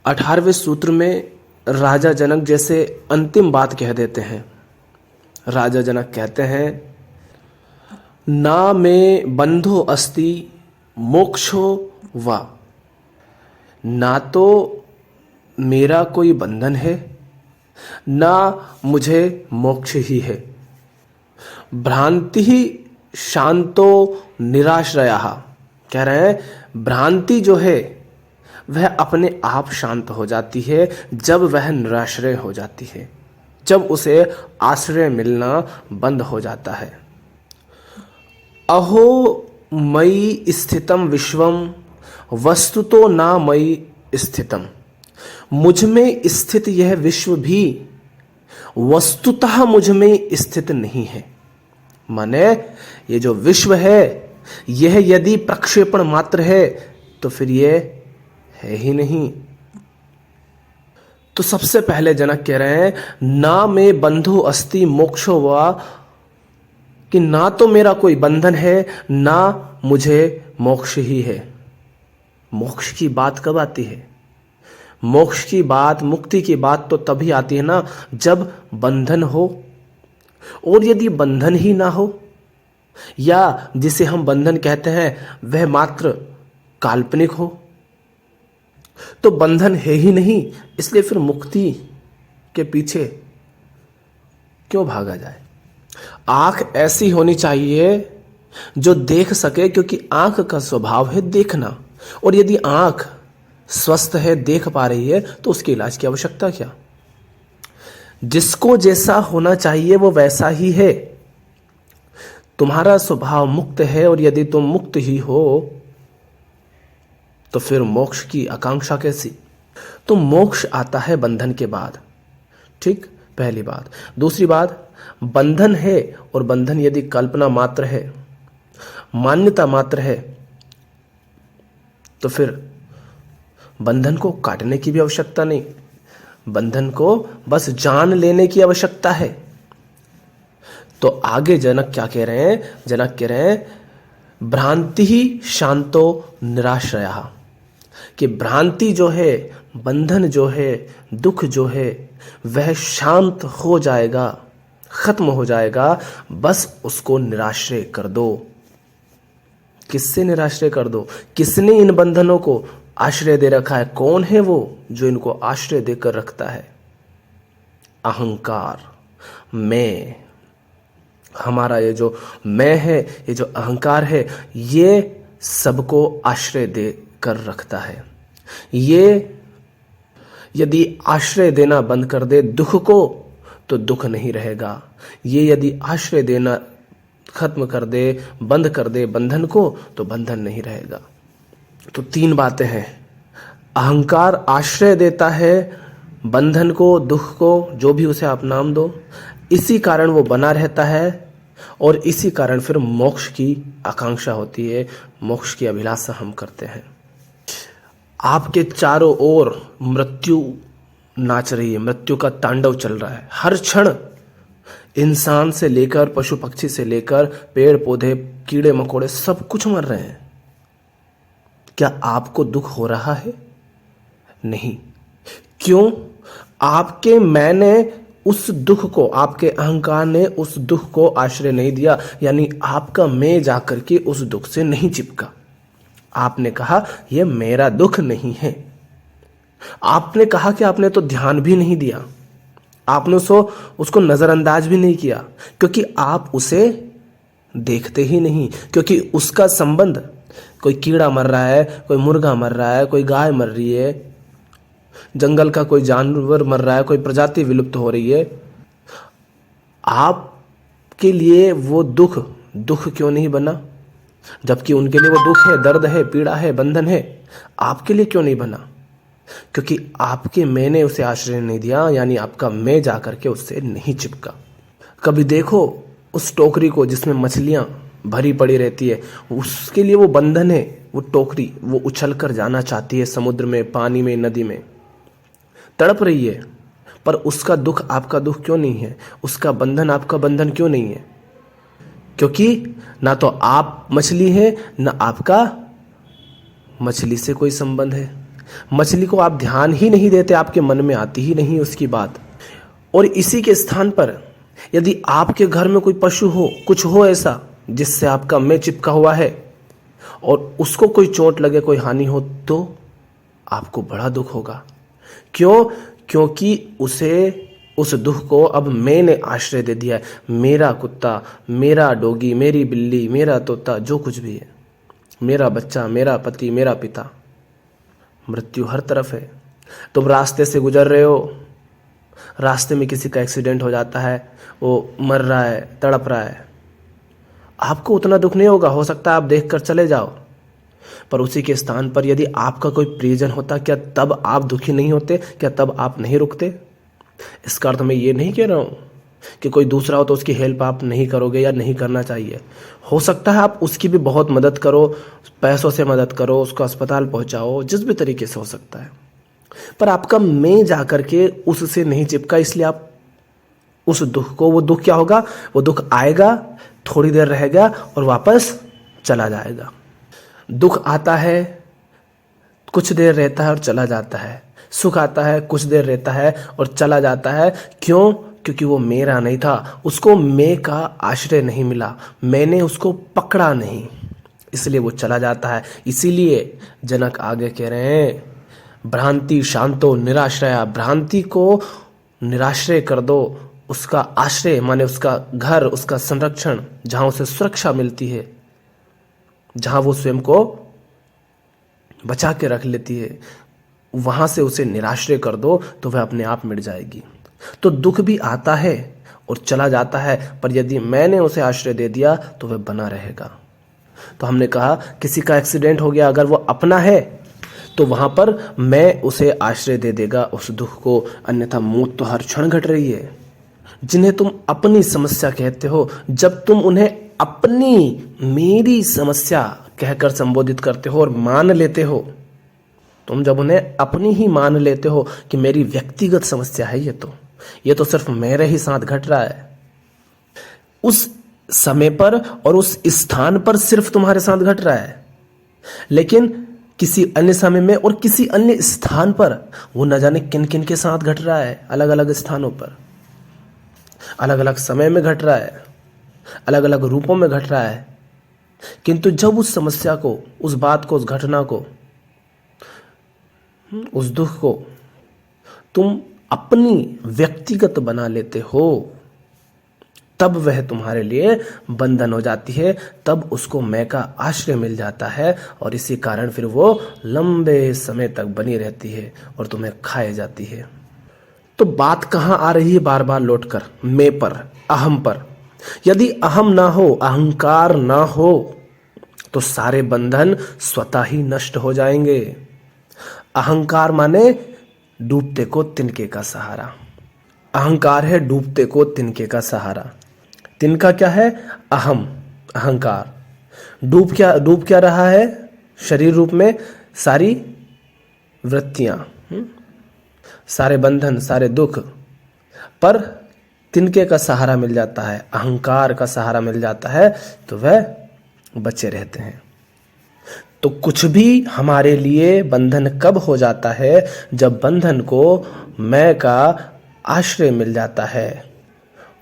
18वें सूत्र में राजा जनक जैसे अंतिम बात कह देते हैं। राजा जनक कहते हैं, ना में बंधो अस्ति मोक्षो वा, ना तो मेरा कोई बंधन है ना मुझे मोक्ष ही है। भ्रांति ही शांतो निराश्रयः, कह रहे हैं भ्रांति जो है वह अपने आप शांत हो जाती है जब वह निराश्रय हो जाती है, जब उसे आश्रय मिलना बंद हो जाता है। अहो मयि स्थितम विश्वम वस्तुतो ना मयि स्थितम, मुझ में स्थित यह विश्व भी वस्तुतः मुझ में स्थित नहीं है। माने ये जो विश्व है यह यदि प्रक्षेपण मात्र है तो फिर ये है ही नहीं। तो सबसे पहले जनक कह रहे हैं, ना में बंधु अस्ति मोक्षो वा, कि ना तो मेरा कोई बंधन है ना मुझे मोक्ष ही है। मोक्ष की बात कब आती है? मोक्ष की बात, मुक्ति की बात तो तभी आती है ना जब बंधन हो। और यदि बंधन ही ना हो या जिसे हम बंधन कहते हैं वह मात्र काल्पनिक हो, तो बंधन है ही नहीं, इसलिए फिर मुक्ति के पीछे क्यों भागा जाए। आंख ऐसी होनी चाहिए जो देख सके, क्योंकि आंख का स्वभाव है देखना, और यदि आंख स्वस्थ है, देख पा रही है, तो उसके इलाज की आवश्यकता क्या। जिसको जैसा होना चाहिए वो वैसा ही है। तुम्हारा स्वभाव मुक्त है और यदि तुम मुक्त ही हो तो फिर मोक्ष की आकांक्षा कैसी। तो मोक्ष आता है बंधन के बाद, ठीक, पहली बात। दूसरी बात, बंधन है और बंधन यदि कल्पना मात्र है, मान्यता मात्र है, तो फिर बंधन को काटने की भी आवश्यकता नहीं, बंधन को बस जान लेने की आवश्यकता है। तो आगे जनक क्या कह रहे हैं? जनक कह रहे हैं भ्रांति ही शांतो निराश्रयः, कि भ्रांति जो है, बंधन जो है, दुख जो है, वह शांत हो जाएगा, खत्म हो जाएगा, बस उसको निराश्रय कर दो। किससे निराश्रय कर दो? किसने इन बंधनों को आश्रय दे रखा है? कौन है वो जो इनको आश्रय देकर रखता है? अहंकार, मैं, हमारा ये जो मैं है, ये जो अहंकार है, ये सबको आश्रय दे कर रखता है। ये यदि आश्रय देना बंद कर दे दुख को तो दुख नहीं रहेगा। ये यदि आश्रय देना खत्म कर दे, बंद कर दे बंधन को, तो बंधन नहीं रहेगा। तो तीन बातें हैं। अहंकार आश्रय देता है बंधन को, दुख को, जो भी उसे आप नाम दो, इसी कारण वो बना रहता है और इसी कारण फिर मोक्ष की आकांक्षा होती है, मोक्ष की अभिलाषा हम करते हैं। आपके चारों ओर मृत्यु नाच रही है, मृत्यु का तांडव चल रहा है। हर क्षण इंसान से लेकर पशु पक्षी से लेकर पेड़ पौधे, कीड़े मकोड़े, सब कुछ मर रहे हैं। क्या आपको दुख हो रहा है? नहीं। क्यों? आपके मैंने उस दुख को, आपके अहंकार ने उस दुख को आश्रय नहीं दिया, यानी आपका मैं जाकर के उस दुख से नहीं चिपका। आपने कहा यह मेरा दुख नहीं है। आपने कहा कि आपने तो ध्यान भी नहीं दिया, आपने उसको नजरअंदाज भी नहीं किया, क्योंकि आप उसे देखते ही नहीं। क्योंकि उसका संबंध, कोई कीड़ा मर रहा है, कोई मुर्गा मर रहा है, कोई गाय मर रही है, जंगल का कोई जानवर मर रहा है, कोई प्रजाति विलुप्त हो रही है, आपके लिए वो दुख दुख क्यों नहीं बना? जबकि उनके लिए वो दुख है, दर्द है, पीड़ा है, बंधन है, आपके लिए क्यों नहीं बना? क्योंकि आपके मैंने उसे आश्रय नहीं दिया, यानी आपका मैं जाकर के उससे नहीं चिपका। कभी देखो उस टोकरी को जिसमें मछलियां भरी पड़ी रहती है, उसके लिए वो बंधन है, वो टोकरी, वो उछल कर जाना चाहती है समुद्र में, पानी में, नदी में, तड़प रही है, पर उसका दुख आपका दुख क्यों नहीं है? उसका बंधन आपका बंधन क्यों नहीं है? क्योंकि ना तो आप मछली है, ना आपका मछली से कोई संबंध है। मछली को आप ध्यान ही नहीं देते, आपके मन में आती ही नहीं उसकी बात। और इसी के स्थान पर यदि आपके घर में कोई पशु हो, कुछ हो ऐसा जिससे आपका मैं चिपका हुआ है और उसको कोई चोट लगे, कोई हानि हो, तो आपको बड़ा दुख होगा। क्यों? क्योंकि उस दुख को अब मैंने आश्रय दे दिया है। मेरा कुत्ता, मेरा डॉगी, मेरी बिल्ली, मेरा तोता, जो कुछ भी है, मेरा बच्चा, मेरा पति, मेरा पिता, मृत्यु हर तरफ है। तुम रास्ते से गुजर रहे हो, रास्ते में किसी का एक्सीडेंट हो जाता है, वो मर रहा है, तड़प रहा है, आपको उतना दुख नहीं होगा, हो सकता है आप देखकर चले जाओ। पर उसी के स्थान पर यदि आपका कोई प्रियजन होता, क्या तब आप दुखी नहीं होते? क्या तब आप नहीं रुकते? इसका अर्थ मैं ये नहीं कह रहा हूं कि कोई दूसरा हो तो उसकी हेल्प आप नहीं करोगे या नहीं करना चाहिए। हो सकता है आप उसकी भी बहुत मदद करो, पैसों से मदद करो, उसको अस्पताल पहुंचाओ, जिस भी तरीके से हो सकता है। पर आपका मैं जाकर के उससे नहीं चिपका, इसलिए आप उस दुख को, वो दुख क्या होगा? वो दुख आएगा, थोड़ी देर रहेगा और वापस चला जाएगा। दुख आता है, कुछ देर रहता है और चला जाता है। सुख आता है, कुछ देर रहता है और चला जाता है। क्यों? क्योंकि वो मेरा नहीं था, उसको मैं का आश्रय नहीं मिला, मैंने उसको पकड़ा नहीं, इसलिए वो चला जाता है। इसीलिए जनक आगे कह रहे हैं, भ्रांति शांतो निराश्रया, भ्रांति को निराश्रय कर दो। उसका आश्रय माने उसका घर, उसका संरक्षण, जहां उसे सुरक्षा मिलती है, जहां वो स्वयं को बचा के रख लेती है, वहां से उसे निराश्रय कर दो तो वह अपने आप मिट जाएगी। तो दुख भी आता है और चला जाता है, पर यदि मैंने उसे आश्रय दे दिया तो वह बना रहेगा। तो हमने कहा किसी का एक्सीडेंट हो गया, अगर वो अपना है तो वहां पर मैं उसे आश्रय दे देगा उस दुख को, अन्यथा मौत तो हर क्षण घट रही है। जिन्हें तुम अपनी समस्या कहते हो, जब तुम उन्हें अपनी, मेरी समस्या कहकर संबोधित करते हो और मान लेते हो, तुम जब उन्हें अपनी ही मान लेते हो कि मेरी व्यक्तिगत समस्या है, ये तो सिर्फ मेरे ही साथ घट रहा है, उस समय पर और उस स्थान पर सिर्फ तुम्हारे साथ घट रहा है, लेकिन किसी अन्य समय में और किसी अन्य स्थान पर वो न जाने किन किन के साथ घट रहा है। अलग अलग स्थानों पर, अलग अलग समय में घट रहा है, अलग अलग रूपों में घट रहा है। किंतु जब उस समस्या को, उस बात को, उस घटना को, उस दुख को तुम अपनी व्यक्तिगत बना लेते हो, तब वह तुम्हारे लिए बंधन हो जाती है, तब उसको मैं का आश्रय मिल जाता है और इसी कारण फिर वो लंबे समय तक बनी रहती है और तुम्हें खाए जाती है। तो बात कहां आ रही है बार बार लौटकर? मैं पर, अहम पर। यदि अहम ना हो, अहंकार ना हो, तो सारे बंधन स्वतः ही नष्ट हो जाएंगे। अहंकार माने डूबते को तिनके का सहारा। अहंकार है डूबते को तिनके का सहारा। तिनका क्या है? अहम, अहंकार। डूब क्या रहा है? शरीर रूप में सारी वृत्तियां, सारे बंधन, सारे दुख। पर तिनके का सहारा मिल जाता है, अहंकार का सहारा मिल जाता है, तो वह बचे रहते हैं। तो कुछ भी हमारे लिए बंधन कब हो जाता है? जब बंधन को मैं का आश्रय मिल जाता है।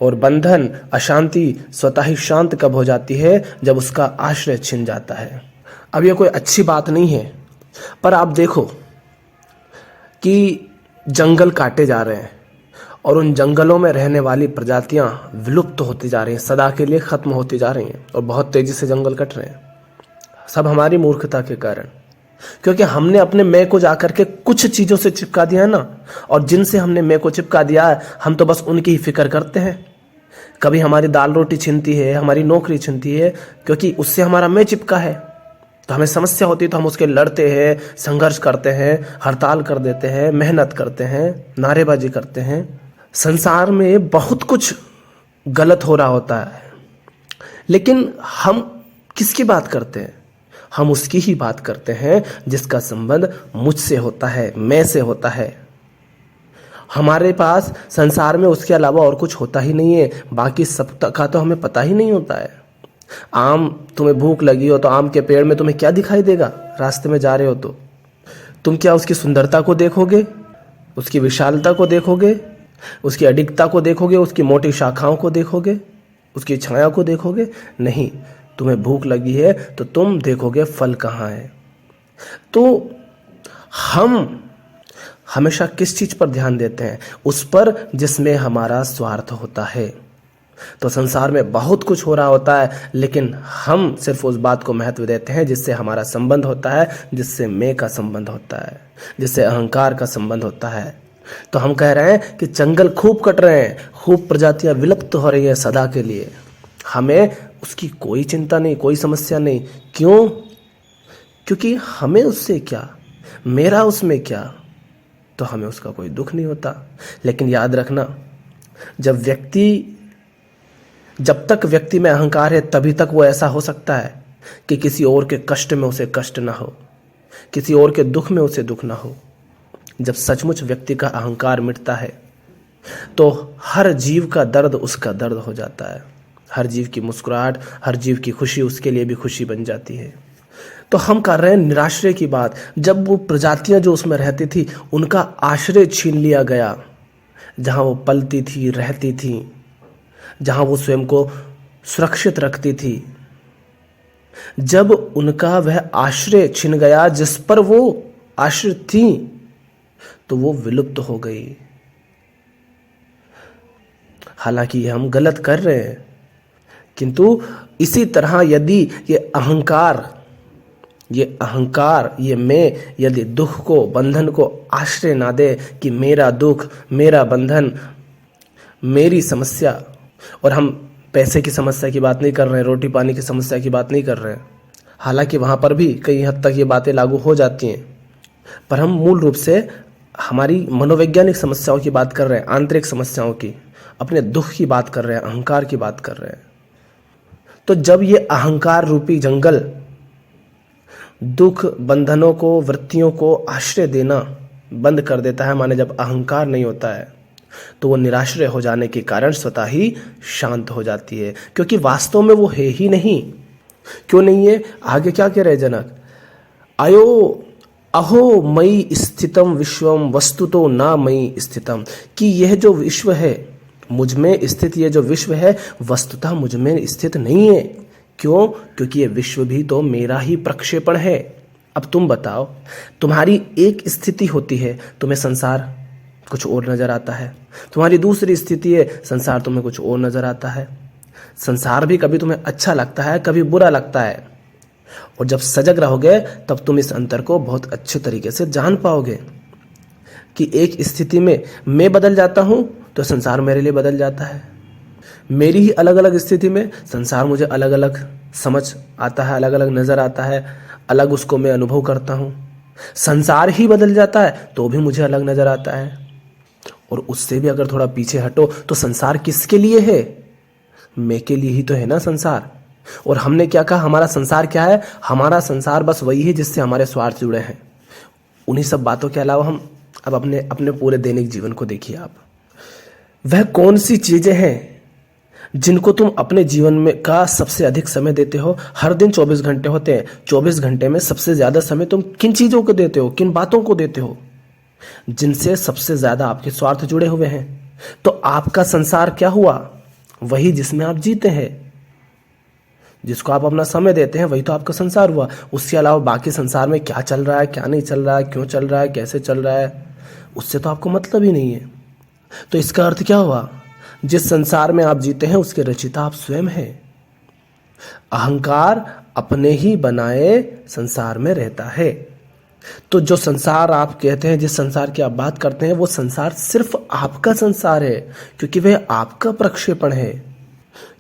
और बंधन, अशांति स्वतः ही शांत कब हो जाती है? जब उसका आश्रय छिन जाता है। अब यह कोई अच्छी बात नहीं है, पर आप देखो कि जंगल काटे जा रहे हैं और उन जंगलों में रहने वाली प्रजातियां विलुप्त होती जा रही हैं, सदा के लिए खत्म होती जा रही हैं और बहुत तेजी से जंगल कट रहे हैं। सब हमारी मूर्खता के कारण, क्योंकि हमने अपने मैं को जाकर के कुछ चीजों से चिपका दिया है ना, और जिनसे हमने मैं को चिपका दिया है, हम तो बस उनकी ही फिक्र करते हैं। कभी हमारी दाल रोटी छिनती है, हमारी नौकरी छिनती है, क्योंकि उससे हमारा मैं चिपका है। तो हमें समस्या होती है तो हम उसके लड़ते हैं, संघर्ष करते हैं, हड़ताल कर देते हैं, मेहनत करते हैं, नारेबाजी करते हैं। संसार में बहुत कुछ गलत हो रहा होता है, लेकिन हम किसकी बात करते हैं? हम उसकी ही बात करते हैं जिसका संबंध मुझसे होता है, मैं से होता है। हमारे पास संसार में उसके अलावा और कुछ होता ही नहीं है, बाकी सब का तो हमें पता ही नहीं होता है। तुम्हें भूख लगी हो तो आम के पेड़ में तुम्हें क्या दिखाई देगा रास्ते में जा रहे हो? तुम क्या उसकी सुंदरता को देखोगे, उसकी विशालता को देखोगे, उसकी अडिगता को देखोगे, उसकी मोटी शाखाओं को देखोगे, उसकी छाया को देखोगे? नहीं। तुम्हें भूख लगी है तो तुम देखोगे फल कहाँ है। तो हम हमेशा किस चीज पर ध्यान देते हैं? उस पर जिसमें हमारा स्वार्थ होता है। तो संसार में बहुत कुछ हो रहा होता है, लेकिन हम सिर्फ उस बात को महत्व देते हैं जिससे हमारा संबंध होता है, जिससे मैं का संबंध होता है, जिससे अहंकार का संबंध होता है। तो हम कह रहे हैं कि जंगल खूब कट रहे हैं, खूब प्रजातियां विलुप्त हो रही है सदा के लिए, हमें उसकी कोई चिंता नहीं, कोई समस्या नहीं। क्यों? क्योंकि हमें उससे क्या, मेरा उसमें क्या, तो हमें उसका कोई दुख नहीं होता। लेकिन याद रखना, जब तक व्यक्ति में अहंकार है तभी तक वो ऐसा हो सकता है कि किसी और के कष्ट में उसे कष्ट ना हो, किसी और के दुख में उसे दुख ना हो। जब सचमुच व्यक्ति का अहंकार मिटता है तो हर जीव का दर्द उसका दर्द हो जाता है, हर जीव की मुस्कुराहट, हर जीव की खुशी उसके लिए भी खुशी बन जाती है। तो हम कर रहे हैं निराश्रय की बात। जब वो प्रजातियां जो उसमें रहती थी उनका आश्रय छीन लिया गया, जहां वो पलती थी, रहती थी, जहां वो स्वयं को सुरक्षित रखती थी, जब उनका वह आश्रय छिन गया जिस पर वो आश्रित थी, तो वो विलुप्त हो गई। हालांकि हम गलत कर रहे हैं, किंतु इसी तरह यदि ये अहंकार, ये मैं यदि दुख को, बंधन को आश्रय ना दे कि मेरा दुख, मेरा बंधन, मेरी समस्या, और हम पैसे की समस्या की बात नहीं कर रहे हैं, रोटी पानी की समस्या की बात नहीं कर रहे हैं, हालांकि वहां पर भी कई हद तक ये बातें लागू हो जाती हैं, पर हम मूल रूप से हमारी मनोवैज्ञानिक समस्याओं की बात कर रहे हैं, आंतरिक समस्याओं की, अपने दुख की बात कर रहे हैं, अहंकार की बात कर रहे हैं। तो जब ये अहंकार रूपी जंगल दुख, बंधनों को, वृत्तियों को आश्रय देना बंद कर देता है, माने जब अहंकार नहीं होता है, तो वो निराश्रय हो जाने के कारण स्वतः ही शांत हो जाती है, क्योंकि वास्तव में वो है ही नहीं। क्यों नहीं है? आगे क्या कह रहे जनक? आयो अहो मयि स्थितम विश्वम वस्तुतो ना मयि स्थितम, कि यह जो विश्व है, मुझ में स्थित ये जो विश्व है, वस्तुतः मुझ में स्थित नहीं है। क्यों? क्योंकि ये विश्व भी तो मेरा ही प्रक्षेपण है। अब तुम बताओ, तुम्हारी एक स्थिति होती है, तुम्हें संसार कुछ और नजर आता है, तुम्हारी दूसरी स्थिति है, संसार तुम्हें कुछ और नजर आता है। संसार भी कभी तुम्हें अच्छा लगता है, कभी बुरा लगता है, और जब सजग रहोगे तब तुम इस अंतर को बहुत अच्छे तरीके से जान पाओगे कि एक स्थिति में मैं बदल जाता हूं तो संसार मेरे लिए बदल जाता है, मेरी ही अलग अलग स्थिति में संसार मुझे अलग अलग समझ आता है, अलग अलग नजर आता है, अलग उसको मैं अनुभव करता हूं। संसार ही बदल जाता है तो भी मुझे अलग नजर आता है। और उससे भी अगर थोड़ा पीछे हटो तो संसार किसके लिए है? मैं के लिए ही तो है ना संसार। और हमने क्या कहा, हमारा संसार क्या है? हमारा संसार बस वही है जिससे हमारे स्वार्थ जुड़े हैं। उन्हीं सब बातों के अलावा हम अब अपने पूरे दैनिक जीवन को देखिए आप, वह कौन सी चीजें हैं जिनको तुम अपने जीवन में का सबसे अधिक समय देते हो? हर दिन 24 घंटे होते हैं, 24 घंटे में सबसे ज्यादा समय तुम किन चीजों को देते हो, किन बातों को देते हो जिनसे सबसे ज्यादा आपके स्वार्थ जुड़े हुए हैं? तो आपका संसार क्या हुआ? वही जिसमें आप जीते हैं, जिसको आप अपना समय देते हैं, वही तो आपका संसार हुआ। उसके अलावा बाकी संसार में क्या चल रहा है, क्या नहीं चल रहा है, क्यों चल रहा है, कैसे चल रहा है, उससे तो आपको मतलब ही नहीं है। तो इसका अर्थ क्या हुआ? जिस संसार में आप जीते हैं उसके रचिता आप स्वयं हैं। अहंकार अपने ही बनाए संसार में रहता है। तो जो संसार आप कहते हैं, जिस संसार की आप बात करते हैं, वो संसार सिर्फ आपका संसार है, क्योंकि वह आपका प्रक्षेपण है।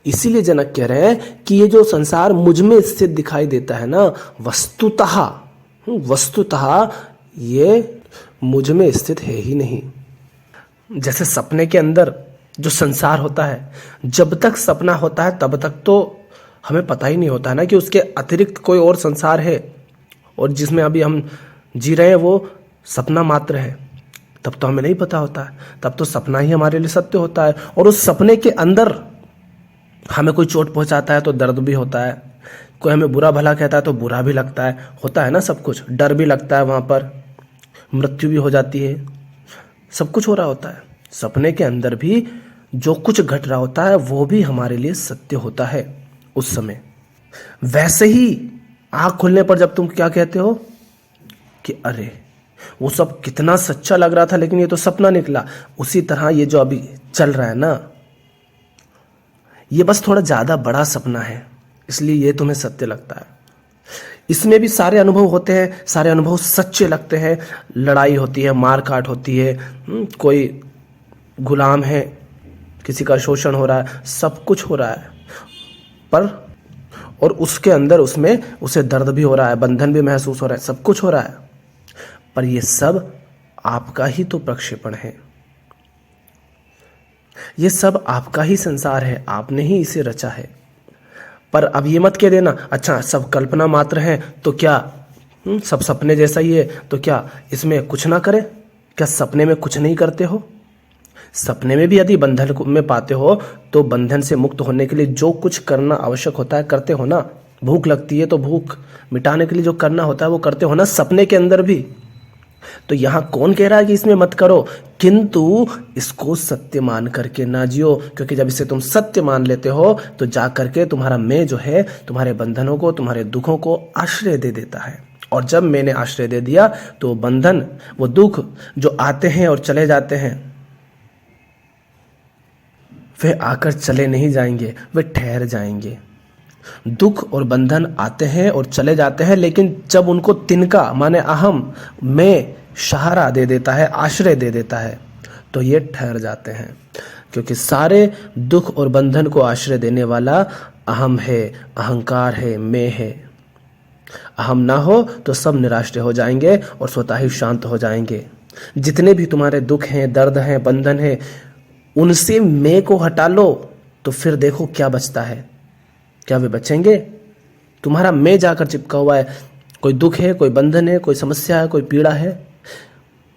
इसीलिए जनक कह रहे हैं कि ये जो संसार मुझ में स्थित दिखाई देता है ना, वस्तुतः ये मुझ में स्थित है ही नहीं। जैसे सपने के अंदर जो संसार होता है, जब तक सपना होता है तब तक तो हमें पता ही नहीं होता है ना कि उसके अतिरिक्त कोई और संसार है, और जिसमें अभी हम जी रहे हैं वो सपना मात्र है। तब तो हमें नहीं पता होता है, तब तो सपना ही हमारे लिए सत्य होता है। और उस सपने के अंदर हमें कोई चोट पहुंचाता है तो दर्द भी होता है, कोई हमें बुरा भला कहता है तो बुरा भी लगता है, होता है ना सब कुछ। डर भी लगता है वहां पर, मृत्यु भी हो जाती है, सब कुछ हो रहा होता है। सपने के अंदर भी जो कुछ घट रहा होता है वो भी हमारे लिए सत्य होता है उस समय। वैसे ही आंख खुलने पर जब तुम क्या कहते हो कि अरे वो सब कितना सच्चा लग रहा था लेकिन ये तो सपना निकला, उसी तरह ये जो अभी चल रहा है ना, ये बस थोड़ा ज्यादा बड़ा सपना है, इसलिए ये तुम्हें सत्य लगता है। इसमें भी सारे अनुभव होते हैं, सारे अनुभव सच्चे लगते हैं। लड़ाई होती है, मार काट होती है, कोई गुलाम है, किसी का शोषण हो रहा है, सब कुछ हो रहा है, पर और उसके अंदर उसमें उसे दर्द भी हो रहा है, बंधन भी महसूस हो रहा है, सब कुछ हो रहा है, पर ये सब आपका ही तो प्रक्षेपण है, ये सब आपका ही संसार है, आपने ही इसे रचा है। पर अब ये मत कह देना अच्छा सब कल्पना मात्र है तो क्या सब सपने जैसा ही है, तो क्या इसमें कुछ ना करें? क्या सपने में कुछ नहीं करते हो? सपने में भी यदि बंधन में पाते हो तो बंधन से मुक्त होने के लिए जो कुछ करना आवश्यक होता है करते हो ना। भूख लगती है तो भूख मिटाने के लिए जो करना होता है वो करते हो ना, सपने के अंदर भी। तो यहां कौन कह रहा है कि इसमें मत करो, किंतु इसको सत्य मान करके ना जियो, क्योंकि जब इसे तुम सत्य मान लेते हो तो जा करके तुम्हारा मैं जो है तुम्हारे बंधनों को, तुम्हारे दुखों को आश्रय दे देता है। और जब मैंने आश्रय दे दिया तो बंधन, वो दुख जो आते हैं और चले जाते हैं, वे आकर चले नहीं जाएंगे, वे ठहर जाएंगे। दुख और बंधन आते हैं और चले जाते हैं, लेकिन जब उनको तिनका माने अहम मैं सहारा दे देता है, आश्रय दे देता है, तो ये ठहर जाते हैं। क्योंकि सारे दुख और बंधन को आश्रय देने वाला अहम है, अहंकार है, मैं है। अहम ना हो तो सब निराश्रय हो जाएंगे और स्वतः ही शांत हो जाएंगे। जितने भी तुम्हारे दुख हैं, दर्द हैं, बंधन हैं, उनसे मैं को हटा लो तो फिर देखो क्या बचता है। क्या वे बचेंगे? तुम्हारा मैं जाकर चिपका हुआ है। कोई दुख है, कोई बंधन है, कोई समस्या है, कोई पीड़ा है,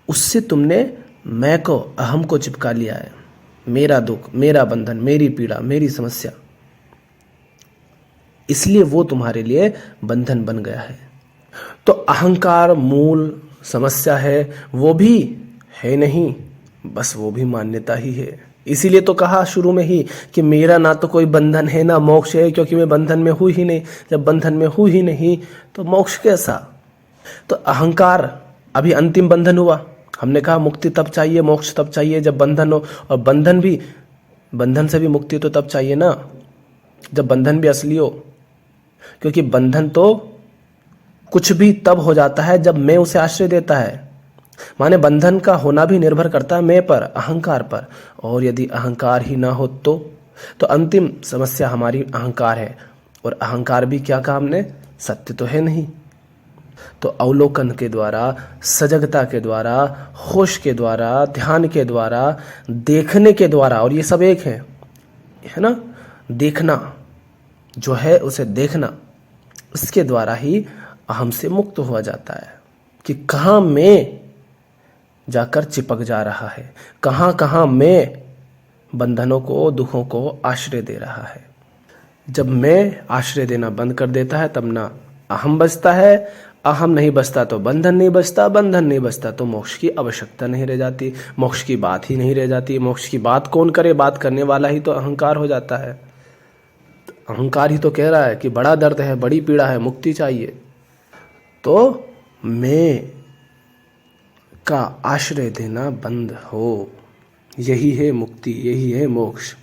उससे तुमने मैं को, अहम को चिपका लिया है। मेरा दुख, मेरा बंधन, मेरी पीड़ा, मेरी समस्या, इसलिए वो तुम्हारे लिए बंधन बन गया है। तो अहंकार मूल समस्या है, वो भी है नहीं, बस वो भी मान्यता ही है। इसीलिए तो कहा शुरू में ही कि मेरा ना तो कोई बंधन है ना मोक्ष है, क्योंकि मैं बंधन में हूं ही नहीं। जब बंधन में हूं ही नहीं तो मोक्ष कैसा? तो अहंकार अभी अंतिम बंधन हुआ। हमने कहा मुक्ति तब चाहिए, मोक्ष तब चाहिए जब बंधन हो, और बंधन भी, बंधन से भी मुक्ति तो तब चाहिए ना जब बंधन भी असली हो। क्योंकि बंधन तो कुछ भी तब हो जाता है जब मैं उसे आश्रय देता है। माने बंधन का होना भी निर्भर करता है मैं पर, अहंकार पर। और यदि अहंकार ही ना हो तो अंतिम समस्या हमारी अहंकार है। और अहंकार भी क्या कहा हमने? सत्य तो है नहीं। तो अवलोकन के द्वारा, सजगता के द्वारा, होश के द्वारा, ध्यान के द्वारा, देखने के द्वारा, और ये सब एक है ना, देखना जो है उसे देखना, इसके द्वारा ही अहम से मुक्त हुआ जाता है। कि कहाँ मैं जाकर चिपक जा रहा है, कहाँ कहाँ मैं बंधनों को, दुखों को आश्रय दे रहा है। जब मैं आश्रय देना बंद कर देता है तब ना अहम बचता है, अहम नहीं बचता तो बंधन नहीं बचता, बंधन नहीं बचता तो मोक्ष की आवश्यकता नहीं रह जाती, मोक्ष की बात ही नहीं रह जाती। मोक्ष की बात कौन करे? बात करने वाला ही तो अहंकार हो जाता है। अहंकार ही तो कह रहा है कि बड़ा दर्द है, बड़ी पीड़ा है, मुक्ति चाहिए। तो मैं का आश्रय देना बंद हो, यही है मुक्ति, यही है मोक्ष।